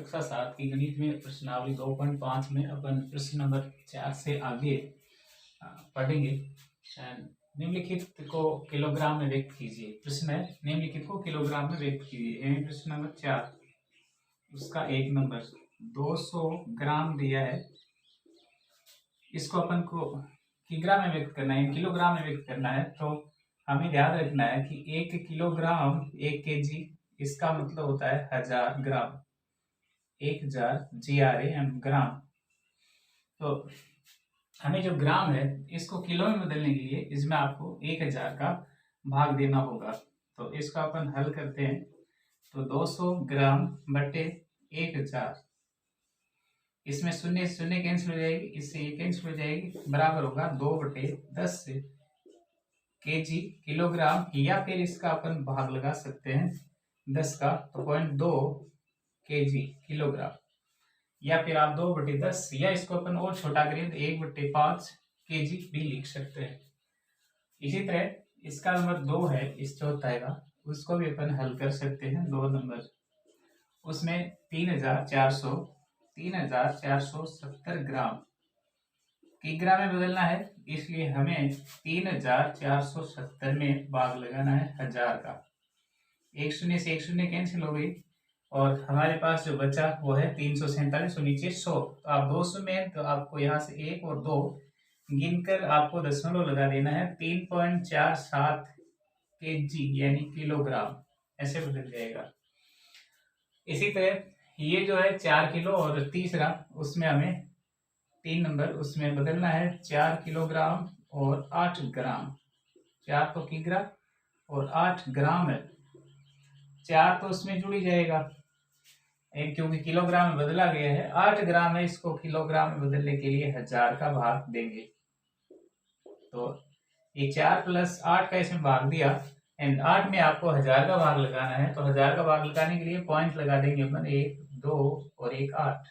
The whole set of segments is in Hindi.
कक्षा 7 की गणित में प्रश्नावली 2.5 में अपन प्रश्न नंबर 4 से आगे पढ़ेंगे। निम्नलिखित को किलोग्राम में व्यक्त कीजिए। प्रश्न है निम्नलिखित को किलोग्राम में व्यक्त कीजिए। प्रश्न नंबर 4 उसका 1 नंबर 200 ग्राम दिया है, इसको अपन को किग्रा में व्यक्त करना है, किलोग्राम में व्यक्त करना है। तो हमें ध्यान रखना है कि 1 किलोग्राम 1 केजी, इसका मतलब होता है 1000 ग्राम, 1000 GRAM ग्राम। तो हमें जो ग्राम है इसको किलो में बदलने के लिए इसमें आपको 1000 का भाग देना होगा। तो इसको अपन हल करते हैं। तो 200 ग्राम बटे 1000, इसमें शून्य शून्य कैंसिल हो जाएगी, इससे ये कैंसिल हो जाएगी, बराबर होगा 2/10 से केजी किलोग्राम, या फिर इसका अपन भाग लगा सकते हैं 10 का, तो 0.2 केजी किलोग्राम, या फिर आप 2/10, या इसको अपन और छोटा करें तो 1/5 केजी भी लिख सकते हैं। इसी तरह इसका नंबर 2 है, इस चौथाई का, उसको भी अपन हल कर सकते हैं। 2 नंबर उसमें 3470 ग्राम किग्रा में बदलना है, इसलिए हमें 3470 में भाग लगाना है 1000 का। एक शून्य से एक शून्य कैंसिल हो गई और हमारे पास जो बचा वो है 347 और नीचे 100। तो आप 200 में, तो आपको यहाँ से 1 और 2 गिनकर आपको दशमलव लगा देना है। 3.47 केजी यानी किलोग्राम, ऐसे बदल जाएगा। इसी तरह ये जो है 4 किलो, और तीसरा उसमें हमें 3 नंबर उसमें बदलना है 4 किलोग्राम और 8 ग्राम। 4 तो किग्रा और 8 ग्राम है, 4 तो उसमें जुड़ ही जाएगा क्योंकि किलोग्राम में बदला गया है। 8 ग्राम है, इसको किलोग्राम में बदलने के लिए 1000 का भाग देंगे। तो ये 4 + 8 का इसमें भाग दिया, एंड 8 में आपको 1000 का भाग लगाना है। तो 1000 का भाग लगाने के लिए पॉइंट लगा देंगे अपन 1 2 और 1 8,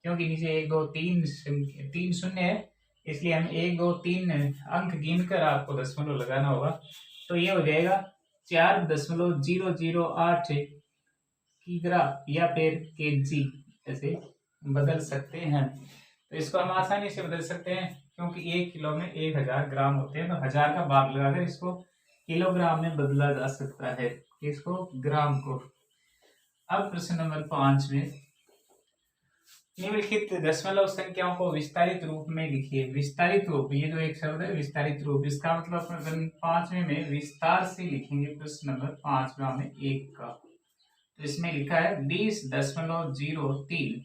क्योंकि नीचे 1 2 3 शून्य है, इसलिए हम 1 2 3 अंक गिनकर आपको दशमलव लगाना होगा। तो ये हो जाएगा 4.008 किग्रा या फिर केजी, ऐसे बदल सकते हैं। तो इसको हम आसानी से बदल सकते हैं, क्योंकि 1 किलो में 1000 ग्राम होते हैं। तो 1000 का भाग लगाकर इसको किलोग्राम में बदला जा सकता है, इसको ग्राम को। अब प्रश्न नंबर 5 में निम्नलिखित दशमलव संख्याओं को विस्तारित रूप में लिखिए। विस्तारित रूप, ये जो एक शब्द है विस्तारित रूप, इसका मतलब अपन 5वें में विस्तार से लिखेंगे। प्रश्न नंबर 5 में 1 का, तो इसमें लिखा है 20.03।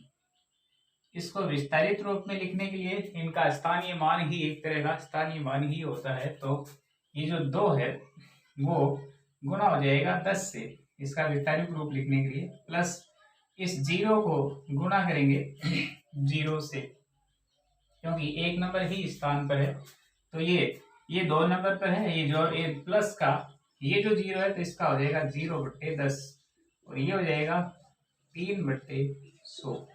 इसको विस्तारित रूप में लिखने के लिए इनका स्थानीय मान ही एक तरह का स्थानीय मान ही होता है। तो ये जो 2 है वो गुना हो जाएगा 10 से, इसका विस्तारित रूप लिखने के लिए, प्लस इस 0 को गुना करेंगे 0 से, क्योंकि 1 नंबर ही स्थान पर है। तो ये 2 नंबर पर है, ये जो प्लस का ये जो 0 है, तो इसका हो जाएगा 0/10, और ये हो जाएगा 3/100।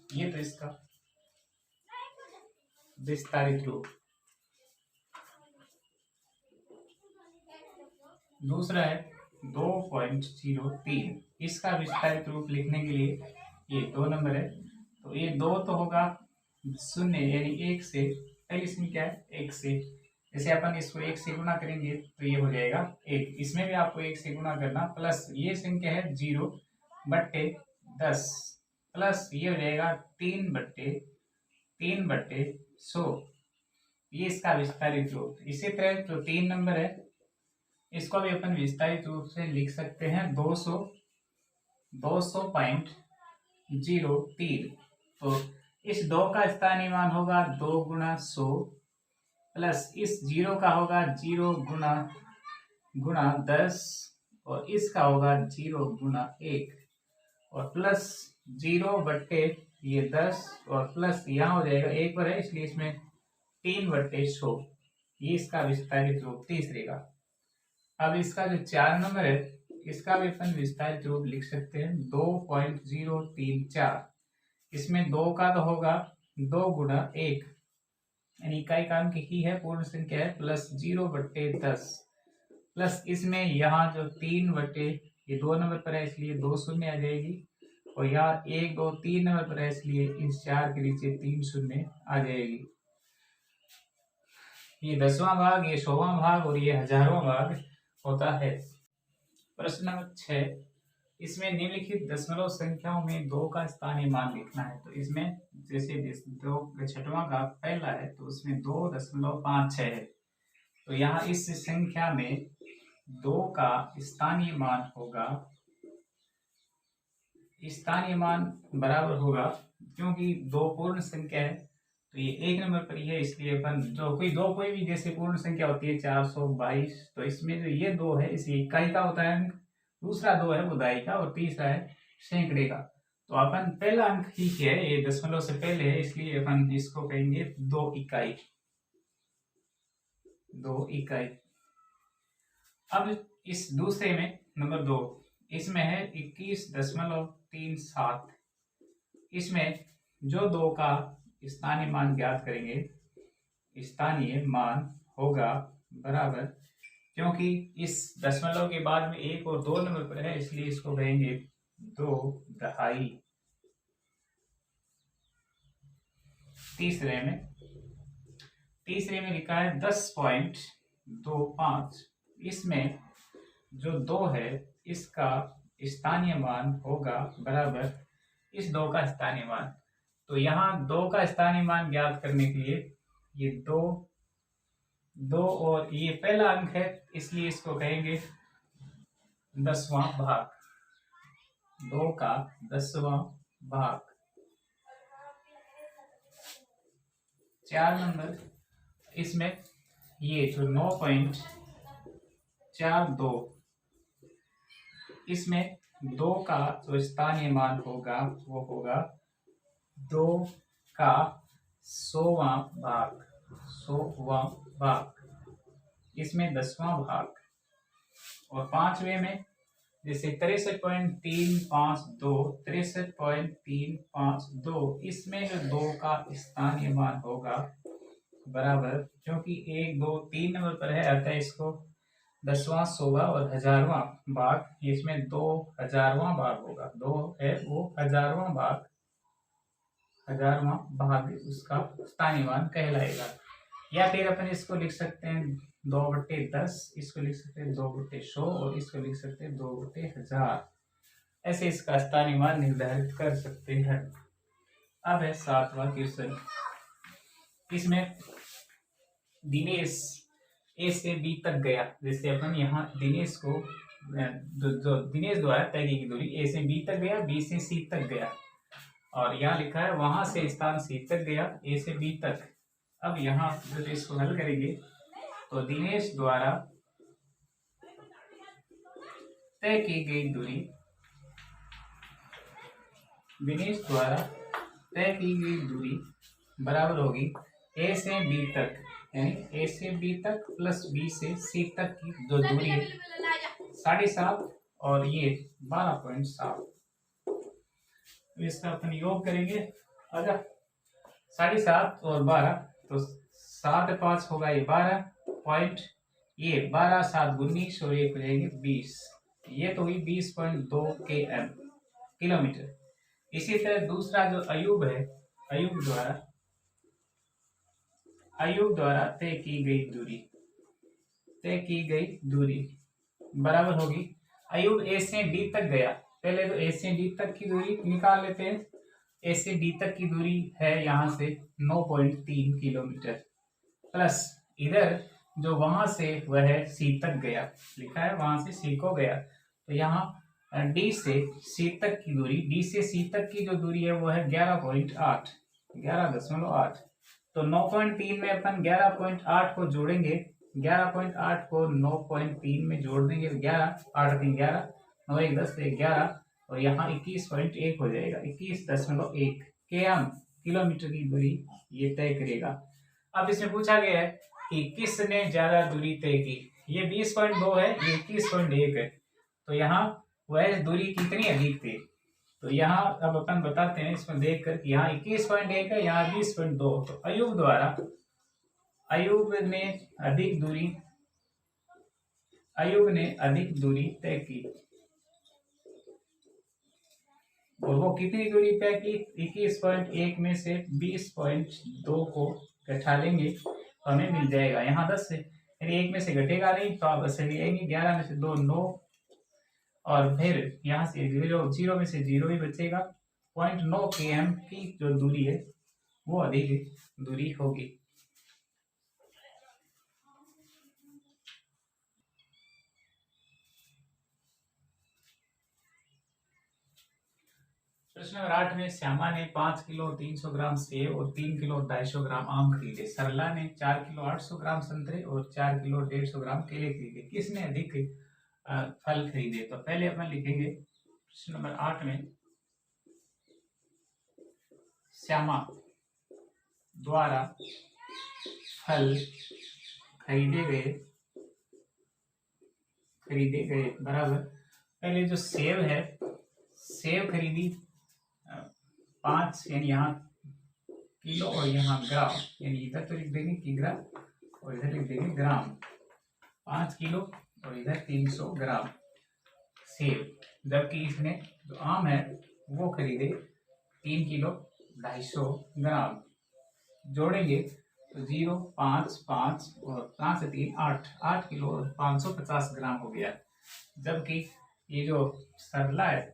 ये तो इसका विस्तारित रूप। दूसरा है 2.03, इसका विस्तारित रूप लिखने के लिए ये 2 नंबर है, तो ये 2 तो होगा 0 यानी 1 से, पहली संख्या है 1 से, जैसे अपन इसको 1 से गुना करेंगे तो ये हो जाएगा 1, इसमें भी आपको 1 से गुना करना, प्लस ये संख्या है 0/10, प्लस ये हो जाएगा 3/100। ये इसका विस्तारित रूप। इसी तरह जो 3 नंबर है इसको भी अपन विस्तारित रूप से लिख सकते हैं 200.03। तो इस 2 का स्थानीय मान होगा 2 × 100, प्लस इस 0 का होगा 0 गुना 10, और इसका होगा 0 × 1, और प्लस 0/10, और प्लस यहाँ हो जाएगा 1 पर है, इसलिए इसमें 3/100। ये इसका विस्तारित रूप तीसरे का। अब इसका जो 4 नंबर है इसका भी अपन विस्तारित रूप लिख सकते हैं 2.034। इसमें 2 का तो होगा 2 × 1, यानी इकाई अंक ही है, पूर्ण संख्या है, प्लस 0/10, प्लस इसमें यहाँ जो 3 ये 2 नंबर पर है, इसलिए 2 शून्य आ जाएगी, और यहाँ 1 2 3 नंबर पर है, इसलिए इस 4 के नीचे 3 शून्य आ जाएगी। ये 10वां भाग, ये 100वां भाग और ये 1000वां भाग होता है। प्रश्न नंबर 6, इसमें निम्नलिखित दशमलव संख्याओं में 2 का स्थानीय मान लिखना है। तो इसमें जैसे 2 छठवां का पहला है तो उसमें 2.56 है। तो यहाँ इस संख्या में 2 का स्थानीय मान होगा, स्थानीय मान बराबर होगा, क्योंकि 2 पूर्ण संख्या है तो ये 1 नंबर पर ही है, इसलिए अपन जो कोई भी जैसे पूर्ण संख्या होती है 422, तो इसमें जो ये 2 है इसे इकाई का होता है अंक, दूसरा 2 है वो दहाई का और तीसरा है सैकड़े का। तो अपन पहला अंक ही है, ये दशमलव से पहले है, इसलिए अपन इसको कहेंगे 2 इकाई। 2 इकाई। अब इस दूसरे में नंबर 2, इसमें है 21.37। इसमें जो 2 का स्थानीय मान ज्ञात करेंगे, स्थानीय मान होगा बराबर, क्योंकि इस दशमलव के बाद में 1 और 2 नंबर पर है, इसलिए इसको कहेंगे 2 दहाई। तीसरे में लिखा है 10.25। इसमें जो 2 है इसका स्थानीय मान होगा बराबर इस 2 का स्थानीय मान। तो यहाँ 2 का स्थानीय मान ज्ञात करने के लिए ये 2 और ये पहला अंक है, इसलिए इसको कहेंगे 10वां भाग। 2 का 10वां भाग। 4 नंबर, इसमें ये जो 9.42, इसमें 2 का जो स्थानीय मान होगा वो होगा 2 का 100वां भाग। 100वां भाग, इसमें 10वां भाग। और 5वें में जैसे 63.352, 63.352, इसमें जो 2 का स्थानीय मान होगा बराबर, क्योंकि 1 2 3 नंबर पर है, अतः इसको 10वां 100वां और 1000वां भाग, इसमें 2000वां भाग होगा। 2 है वो 1000वां भाग, 1000वां भाग उसका स्थानीय मान कहलाएगा। या फिर अपन इसको लिख सकते हैं 2/10, इसको लिख सकते हैं 2/100 और इसको लिख सकते हैं 2/1000। ऐसे इसका स्थानीय मान निर्धारित कर सकते हैं। अब है 7वां क्वेश्चन। इसमें दिनेश ए से बी तक गया। जैसे अपन यहाँ दिनेश को जो दिनेश द्वारा तय की दूरी ए से बी तक गया, बी से सी तक गया, और यहाँ लिखा है वहां से स्थान सी तक गया, ए से बी तक। अब यहाँ जब इसको हल करेंगे तो दिनेश द्वारा तय की गई दूरी, दिनेश द्वारा तय की गई दूरी बराबर होगी ए से बी तक, यानी ए से बी तक प्लस बी से सी तक की जो दूरी है 7.5 और ये 12.7। इसका अपन योग करेंगे, अगर 7.5 और 12 तो 7 5 होगा ये 12 पॉइंट, ये 12 7 19 और ये हो जाएंगे 20। ये तो हुई 20.2 km किलोमीटर। इसी तरह दूसरा जो अयूब है, अयूब द्वारा तय की गई दूरी बराबर होगी, अयूब ए से डी तक गया। पहले तो ए से डी तक की दूरी निकाल लेते हैं। ए से डी तक की दूरी है यहाँ से 9.3 किलोमीटर, प्लस इधर जो वहां से वह सी तक गया, लिखा है वहां से सी को गया, तो यहाँ डी से सी तक की दूरी, डी से सी तक की जो दूरी है वो है 11.8। तो 9.3 में अपन 11.8 को जोड़ेंगे, 11.8 को 9.3 में जोड़ देंगे, 11 8 3 11 9 1 10 11, और यहाँ 21.1 हो जाएगा। 21.1 km किलोमीटर की दूरी ये तय करेगा। अब इसमें पूछा गया है कि किसने ज्यादा दूरी तय की। ये 20.2 है, ये 21.1 है, तो यहाँ वह दूरी कितनी अधिक थी। तो यहाँ अब अपन बताते हैं इसमें देख कर, यहाँ 21.1 है, यहाँ 20.2। तो अयूब ने अधिक दूरी तय की। और वो कितनी दूरी पे कि 21.1 में से 20.2 को घटा लेंगे तो हमें मिल जाएगा यहाँ 10 से, यानी 1 में से घटेगा नहीं तो आप ऐसे लेंगे, 11 में से 2 9, और फिर यहाँ से 0 में से 0 ही बचेगा। 0.9 km की जो दूरी है वो अधिक दूरी होगी। प्रश्न नंबर 8 में श्यामा ने 5 किलो 300 ग्राम सेब और 3 किलो 250 ग्राम आम खरीदे। सरला ने 4 किलो 800 ग्राम संतरे और 4 किलो 150 ग्राम केले खरीदे। किसने अधिक फल खरीदे? तो पहले अपन लिखेंगे प्रश्न नंबर 8 में श्यामा द्वारा फल खरीदे गए बराबर, पहले जो सेब है, सेब खरीदी 5, यानी यहाँ किलो और यहाँ ग्राम, यानी इधर तो लिख देंगे किग्रा और इधर लिख देंगे ग्राम। 5 किलो और इधर 300 ग्राम सेब, जबकि इसने जो आम है वो खरीदे 3 किलो 250 ग्राम। जोड़ेंगे तो 0 5 5 और 5 से 3 8, 8 किलो और 550 ग्राम हो गया। जबकि ये जो सरला है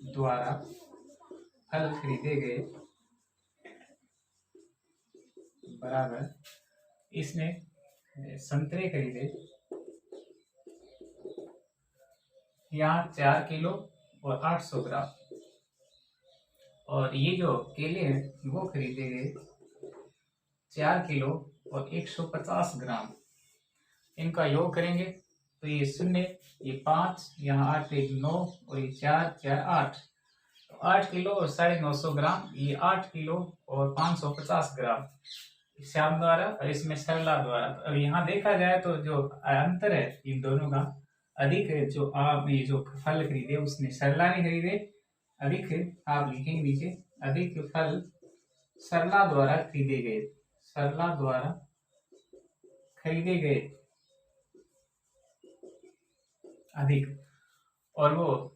द्वारा फल खरीदे गए बराबर, इसने संतरे खरीदे यहाँ 4 किलो और 800 ग्राम, और ये जो केले हैं वो खरीदे गए 4 किलो और 150 ग्राम। इनका योग करेंगे तो ये 0, ये 5, यहाँ 8 1 9 और ये 4 4 8, तो 8 किलो और 950 ग्राम, ये 8 किलो और 550 ग्राम श्याम द्वारा और इसमें सरला द्वारा। अब यहाँ देखा जाए तो जो अंतर है इन दोनों का अधिक है, जो आप ये जो फल खरीदे उसने सरला ने खरीदे अधिक, आप लिखेंगे नीचे अधिक फल सरला द्वारा खरीदे गए, सरला द्वारा खरीदे गए अधिक। और वो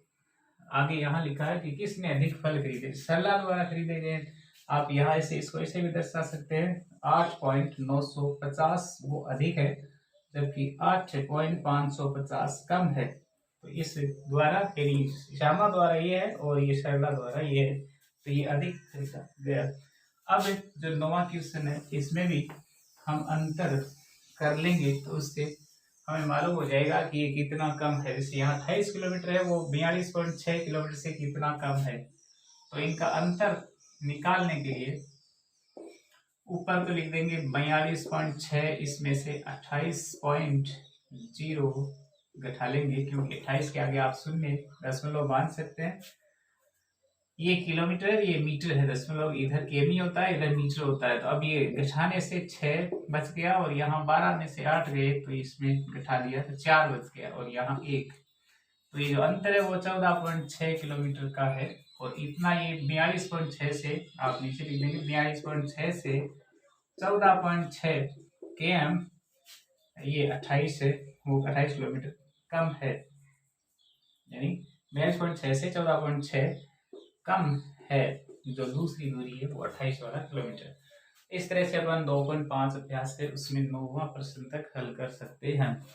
आगे यहाँ लिखा है कि किसने अधिक फल खरीदे, सरला द्वारा खरीदे गए। आप यहाँ से इसको ऐसे भी दर्शा सकते हैं 8.950 वो अधिक है, जबकि 8.550 कम है। तो इस द्वारा यानी श्यामा द्वारा ये है और ये सरला द्वारा ये है, तो ये अधिक खरीदा गया। अब जो 9वां क्वेश्चन है इसमें भी हम अंतर कर लेंगे तो उससे हमें मालूम हो जाएगा कि ये कितना कम है। जैसे यहाँ 28 किलोमीटर है, वो 42.6 किलोमीटर से कितना कम है। तो इनका अंतर निकालने के लिए ऊपर तो लिख देंगे 42.6, इसमें से 28.0 घटा लेंगे, क्योंकि 28 के आगे आप 0 दशमलव बांध सकते हैं। ये किलोमीटर, ये मीटर है, दशमलव इधर केमी होता है, इधर मीटर होता है। तो अब ये घटाने से 6 बच गया और यहाँ 12 में से 8 गए तो इसमें घटा दिया तो 4 बच गया और यहाँ 1। तो ये जो अंतर है वो 14.6 किलोमीटर का है। और इतना ये 42.6 से आप नीचे लिख देंगे 42.6 से 14.6 km, ये 28 है, वो 28 किलोमीटर कम है, यानी 42.6 से 14.6 कम है। जो दूसरी दूरी है वो 28 वाला किलोमीटर। इस तरह से अपन 2.5 अभ्यास से उसमें 9वां प्रश्न तक हल कर सकते हैं।